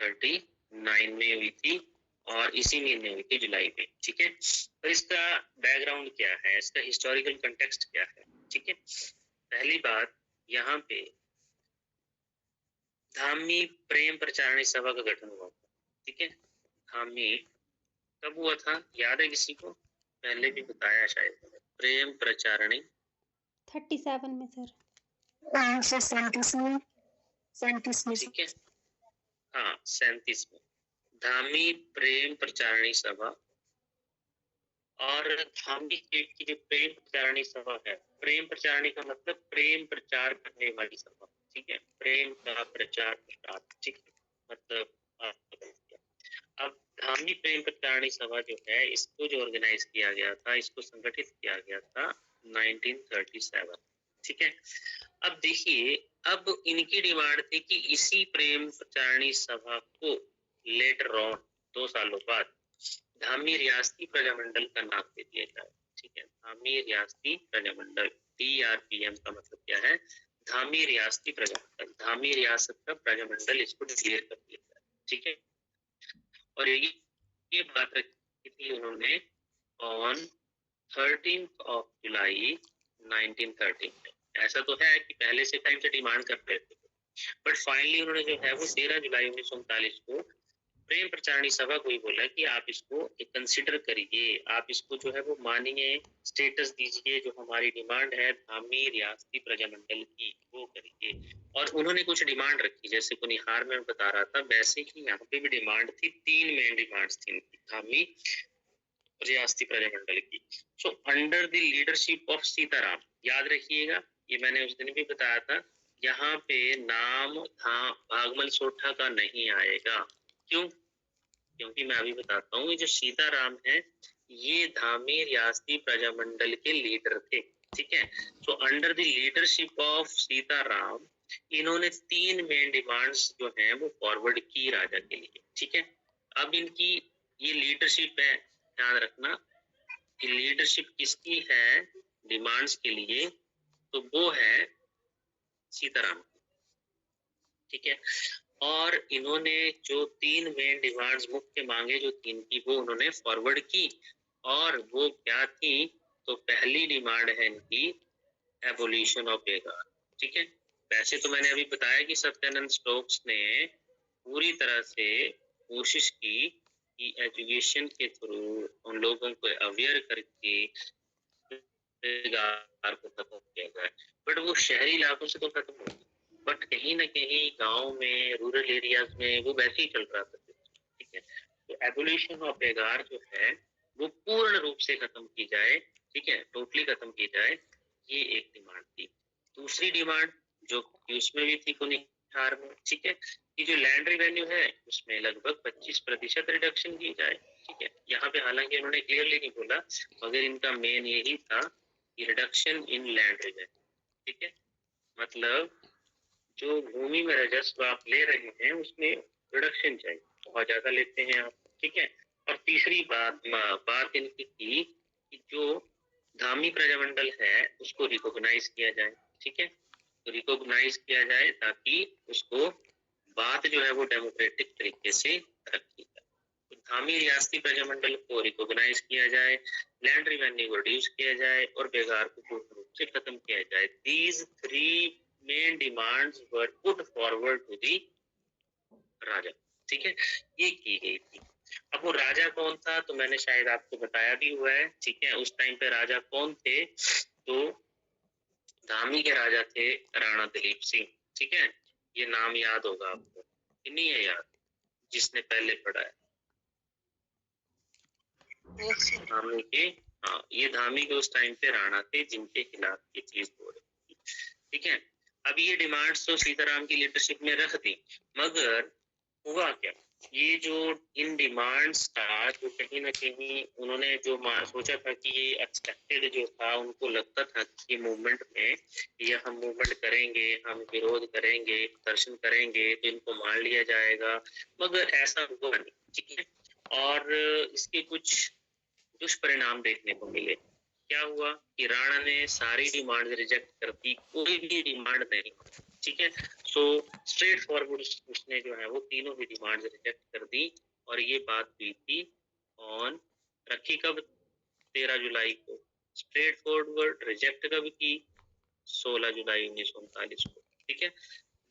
1939 में हुई थी और इसी महीने हुई थी, जुलाई में। ठीक है, तो इसका बैकग्राउंड क्या है, इसका हिस्टोरिकल कंटेक्स्ट क्या है? ठीक है, पहली बात यहाँ पे धामी प्रेम प्रचारणी सभा का गठन हुआ था। ठीक है, धामी कब हुआ था, याद है किसी को? पहले भी बताया शायद। प्रेम प्रचारणी 37 में सर। सर 37 में। ठीक है, हाँ 37 में धामी प्रेम प्रचारणी सभा। और धामी स्टेट की जो प्रेम प्रचारणी सभा है, प्रेम प्रचारणी का मतलब प्रेम प्रचार करने वाली सभा। ठीक है, प्रेम का प्रचार प्रसार। ठीक है, मतलब अब धामी प्रेम प्रचारणी सभा जो है, इसको जो ऑर्गेनाइज किया गया था, इसको संगठित किया गया था 1937। ठीक है, अब देखिए, अब इनकी डिमांड थी कि इसी प्रेम प्रचारणी सभा को लेटर ऑन 2 सालों बाद धामी रियासती प्रजामंडल का नाम दे दिया जाए। ठीक है, धामी रियासती प्रजामंडल, DRPM का मतलब क्या है? धामी रियासती प्रजामंडल, धामी रियासत का प्रजामंडल, इसको डिक्लेयर कर दिया जाए। ठीक है, और ये बात रखी थी उन्होंने ऑन 13 जुलाई 1913 में। ऐसा तो है कि पहले से टाइम से डिमांड कर रहे थे, बट फाइनली उन्होंने जो है वो 13 जुलाई 1939 को प्रेम प्रचारणी सभा को ही बोला कि आप इसको कंसिडर करिए, आप इसको जो है वो मानिए, स्टेटस दीजिए, जो हमारी डिमांड है धामी रियासती प्रजामंडल की वो करिए। और उन्होंने कुछ डिमांड रखी, जैसे कुनिहार में बता रहा था, वैसे ही यहाँ पे भी डिमांड थी। 3 मेन डिमांड्स थी धामी रियासती प्रजामंडल की। So under the leadership of Sitaram, याद रखिएगा, ये मैंने उस दिन भी बताया था, यहाँ पे नाम भागमल सोठा का नहीं आएगा। क्यों? क्योंकि मैं अभी बताता हूँ, ये जो सीताराम है ये धामी रियासती प्रजामंडल के लीडर थे। ठीक है, so under the leadership of Sitaram इन्होंने 3 मेन डिमांड्स जो हैं वो फॉरवर्ड की राजा के लिए। ठीक है, अब इनकी ये लीडरशिप है, ध्यान रखना कि लीडरशिप किसकी है डिमांड्स के लिए, तो वो है सीताराम। ठीक है, और इन्होंने जो 3 मेन डिमांड्स मुख्य मांगे जो 3 की, वो उन्होंने फॉरवर्ड की। और वो क्या थी? तो पहली डिमांड है इनकी एबोलिशन ऑफ बेगार। ठीक है, वैसे तो मैंने अभी बताया कि सत्यानंद स्टोक्स ने पूरी तरह से कोशिश की कि एजुकेशन के थ्रू उन लोगों को अवेयर करके बेगार को खत्म किया जाए, बट वो शहरी इलाकों से तो खत्म हो गया, बट कहीं ना कहीं गांव में, रूरल एरियाज में वो वैसे ही चल रहा था। ठीक है, तो एबोलिशन ऑफ बेगार जो है वो पूर्ण रूप से खत्म की जाए। ठीक है, टोटली खत्म की जाए, ये एक डिमांड थी। दूसरी डिमांड जो उसमें भी थी कुनिहार में, ठीक है, कि जो लैंड रेवेन्यू है उसमें लगभग 25% रिडक्शन की जाए। ठीक है, यहाँ पे हालांकि उन्होंने क्लियरली नहीं बोला, मगर इनका मेन यही था कि रिडक्शन इन लैंड रेवेन्यू। ठीक है, मतलब जो भूमि में राजस्व आप ले रहे हैं उसमें रिडक्शन चाहिए, बहुत ज्यादा लेते हैं आप। ठीक है, और तीसरी बात इनकी थी कि जो धामी प्रजामंडल है उसको रिकॉग्नाइज किया जाए। ठीक है, तो रिकॉग्नाइज किया जाए ताकि उसको बात जो है वो डेमोक्रेटिक तरीके से रखी जाए। तो धामी रियासती प्रजामंडल को रिकॉग्नाइज किया जाए, लैंड रिवेन्यू को रिड्यूस किया जाए और बेगार को पूर्ण रूप से खत्म किया जाए। These 3 main demands were put forward to the raja. ठीक है, ये की गई थी। अब वो राजा कौन था तो मैंने शायद आपको बताया भी हुआ है। ठीक है, उस टाइम पे राजा कौन थे? तो धामी के राजा थे राणा दिलीप सिंह। ठीक है, ये नाम याद होगा आपको, नहीं है याद? जिसने पहले पढ़ा है धामी के, हाँ, ये धामी के उस टाइम पे राणा थे जिनके खिलाफ ये चीज हो रही थी। ठीक है, अब ये डिमांड्स तो सीताराम की लीडरशिप में रख दी, मगर हुआ क्या? ये जो इन डिमांड्स था, जो कहीं ना कहीं उन्होंने जो सोचा था कि ये एक्सपेक्टेड जो था, उनको लगता था कि मूवमेंट में ये हम मूवमेंट करेंगे, हम विरोध करेंगे, प्रदर्शन करेंगे तो इनको मान लिया जाएगा, मगर ऐसा हुआ नहीं। ठीक है, और इसके कुछ दुष्परिणाम देखने को मिले। क्या हुआ कि राणा ने सारी डिमांड रिजेक्ट कर दी, कोई भी डिमांड नहीं ठीक है। सो स्ट्रेट फॉरवर्ड उसने जो है वो तीनों ही डिमांड्स रिजेक्ट कर दी, और ये बात हुई थी ऑन, रखी कब, 13 जुलाई को। स्ट्रेट फॉरवर्ड रिजेक्ट कब की, 16 जुलाई 1939 को। ठीक है,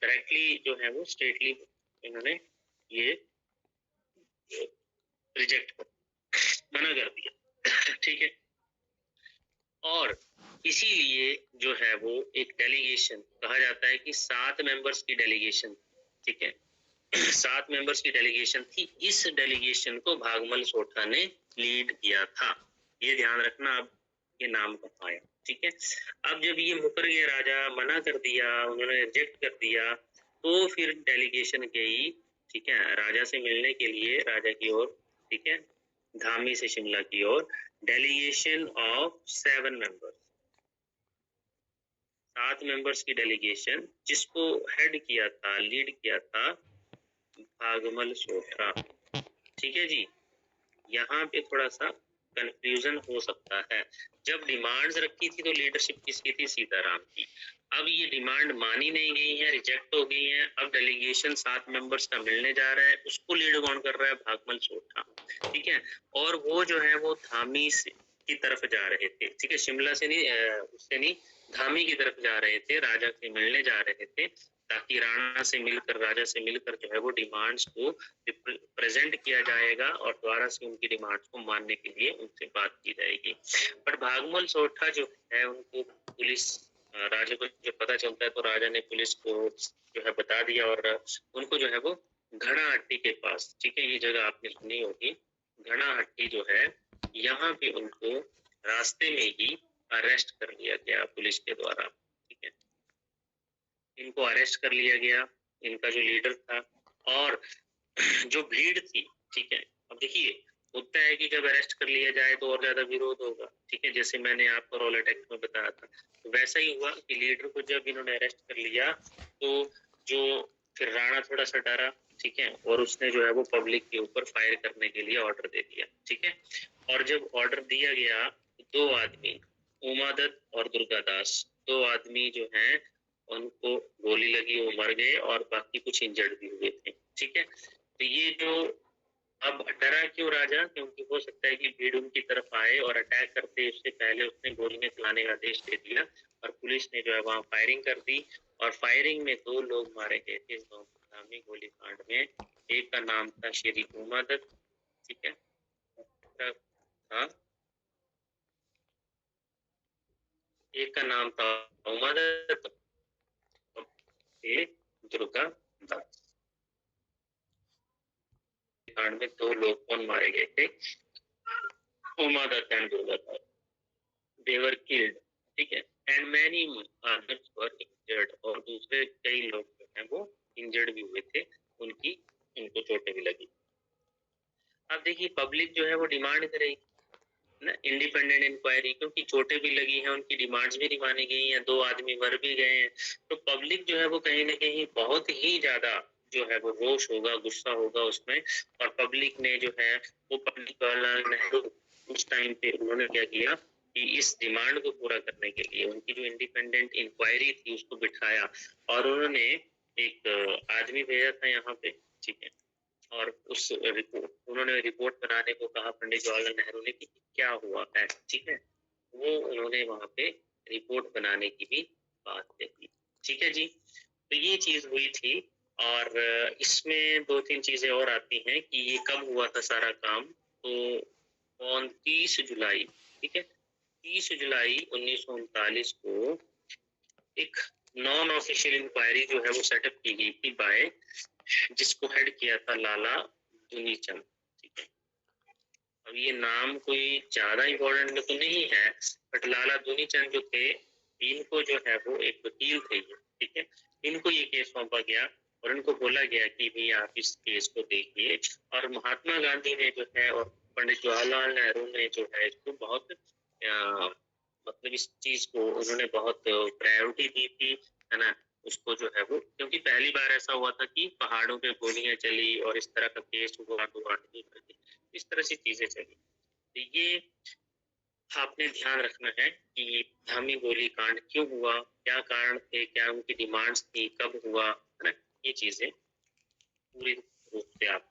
डायरेक्टली जो है वो स्ट्रेटली इन्होंने ये रिजेक्ट कर, मना कर दिया। ठीक है, और इसीलिए जो है वो एक डेलीगेशन कहा जाता है कि 7 मेंबर्स की डेलीगेशन, ठीक है, 7 मेंबर्स की डेलीगेशन थी। इस डेलीगेशन को भागमल सोठा ने लीड किया था, ये ध्यान रखना। अब ये नाम कब आया, ठीक है। अब जब ये मुकर गया, राजा मना कर दिया, उन्होंने रिजेक्ट कर दिया, तो फिर डेलीगेशन गई, ठीक है, राजा से मिलने के लिए, राजा की ओर, ठीक है, धामी से शिमला की ओर, डेलीगेशन ऑफ 7 मेंबर्स, 7 मेंबर्स की डेलीगेशन, जिसको हेड किया था, लीड किया था भागमल सोठा। ठीक है जी, यहाँ पे थोड़ा सा कंफ्यूजन हो सकता है। जब डिमांड्स रखी थी तो लीडरशिप किसकी थी, सीताराम की। अब ये डिमांड मानी नहीं गई है, रिजेक्ट हो गई है। अब डेलीगेशन 7 मेंबर्स का मिलने जा रहा है, उसको लीड कौन कर रहा है, भागमल सोठा। ठीक है, और वो जो है वो धामी से की तरफ जा रहे थे, ठीक है, शिमला से नहीं, उससे नहीं, धामी की तरफ जा रहे थे, राजा से मिलने जा रहे थे, ताकि राणा से मिलकर, राजा से मिलकर जो है वो डिमांड्स को प्रेजेंट किया जाएगा, और दोबारा से उनकी डिमांड्स को मानने के लिए उनसे बात की जाएगी। पर भागमल सोठा जो है, उनको पुलिस, राजा को जब पता चलता है तो राजा ने पुलिस को जो है बता दिया, और उनको जो है वो घड़ाहट्टी के पास, ठीक है, ये जगह आपने सुनी होगी, घड़ाहट्टी जो है, यहाँ पे उनको रास्ते में ही अरेस्ट कर लिया गया पुलिस के द्वारा। ठीक है, इनको अरेस्ट कर लिया गया, इनका जो लीडर था, और जो भीड़ थी, ठीक है, अब देखिए होता है कि जब अरेस्ट कर लिया जाए तो और ज्यादा विरोध होगा, ठीक है, जैसे मैंने आपको रॉलेट एक्ट में बताया था, तो वैसा ही हुआ कि लीडर को जब इन्होंने अरेस्ट कर लिया, तो जो फिर राणा थोड़ा सा डरा, ठीक है, और उसने जो है वो पब्लिक के ऊपर फायर करने के लिए ऑर्डर दे दिया। ठीक है, और जब ऑर्डर दिया गया, 2 आदमी, उमादत्त और दुर्गादास, 2 आदमी जो हैं उनको गोली लगी, वो मर गए, और बाकी कुछ इंजर्ड भी हुए थे। ठीक है, तो ये जो, अब डरा क्यों राजा, क्योंकि हो सकता है कि भीड़ उनकी तरफ आए और अटैक करते उससे पहले उसने गोलियां चलाने का आदेश दे दिया, और पुलिस ने जो है वहां फायरिंग कर दी, और फायरिंग में 2 लोग मारे गए थे इस धामी गोलीकांड में। एक का नाम था श्री उमादत्त, ठीक है, था, एक का नाम था उमादत्त, एक दुर्गा दास। कांड में 2 लोग कौन मारे गए थे, Umadatt and Durga Das, they were killed, ठीक है, and many others were injured, और दूसरे कई लोग जो हैं वो इंजर्ड भी हुए थे, उनको चोटें भी लगी। अब देखिए पब्लिक जो है वो डिमांड करेगी ना इंडिपेंडेंट इंक्वायरी, क्योंकि चोटें भी लगी हैं, उनकी डिमांड्स भी नहीं मानी गई हैं, 2 आदमी मर भी गए हैं, तो पब्लिक जो है वो कहीं ना कहीं बहुत ही ज्यादा जो है वो रोष होगा, गुस्सा होगा उसमें। और पब्लिक ने जो है वो पंडित जवाहरलाल नेहरू उस टाइम पे उन्होंने क्या किया कि इस डिमांड को पूरा करने के लिए उनकी जो इंडिपेंडेंट इंक्वायरी थी उसको बिठाया, और उन्होंने एक आदमी भेजा था यहाँ पे, ठीक है, और उस रिपोर्ट, उन्होंने रिपोर्ट बनाने को कहा पंडित जवाहरलाल नेहरू ने कि क्या हुआ है, ठीक है, वो उन्होंने वहां पे रिपोर्ट बनाने की भी बात कही। ठीक है जी, तो ये चीज हुई थी, और इसमें 2-3 चीजें और आती हैं कि ये कब हुआ था सारा काम, तो ऑन 30 जुलाई, ठीक है, 30 जुलाई 1939 को एक नॉन ऑफिशियल इंक्वायरी जो है वो सेटअप की गई थी बाय, जिसको हेड किया था लाला दुनीचंद। ठीक है, अब ये नाम कोई ज्यादा इम्पोर्टेंट तो नहीं है, बट लाला दुनीचंद जो थे, इनको जो है वो एक वकील थे, ठीक है, इनको ये केस सौंपा गया, और इनको बोला गया कि भाई आप इस केस को देखिए। और महात्मा गांधी ने जो है और पंडित जवाहरलाल नेहरू ने जो है इसको बहुत मतलब इस चीज को उन्होंने बहुत प्रायोरिटी दी थी, है ना, उसको जो है वो, क्योंकि पहली बार ऐसा हुआ था कि पहाड़ों पे गोलियां चली और इस तरह का केस हुआ, इस तरह से चीजें चली। तो ये आपने ध्यान रखना है कि धामी गोली कांड क्यों हुआ, क्या कारण थे, क्या उनकी डिमांड्स थी, कब हुआ, है ना, ये चीजें पूरी रूप से आप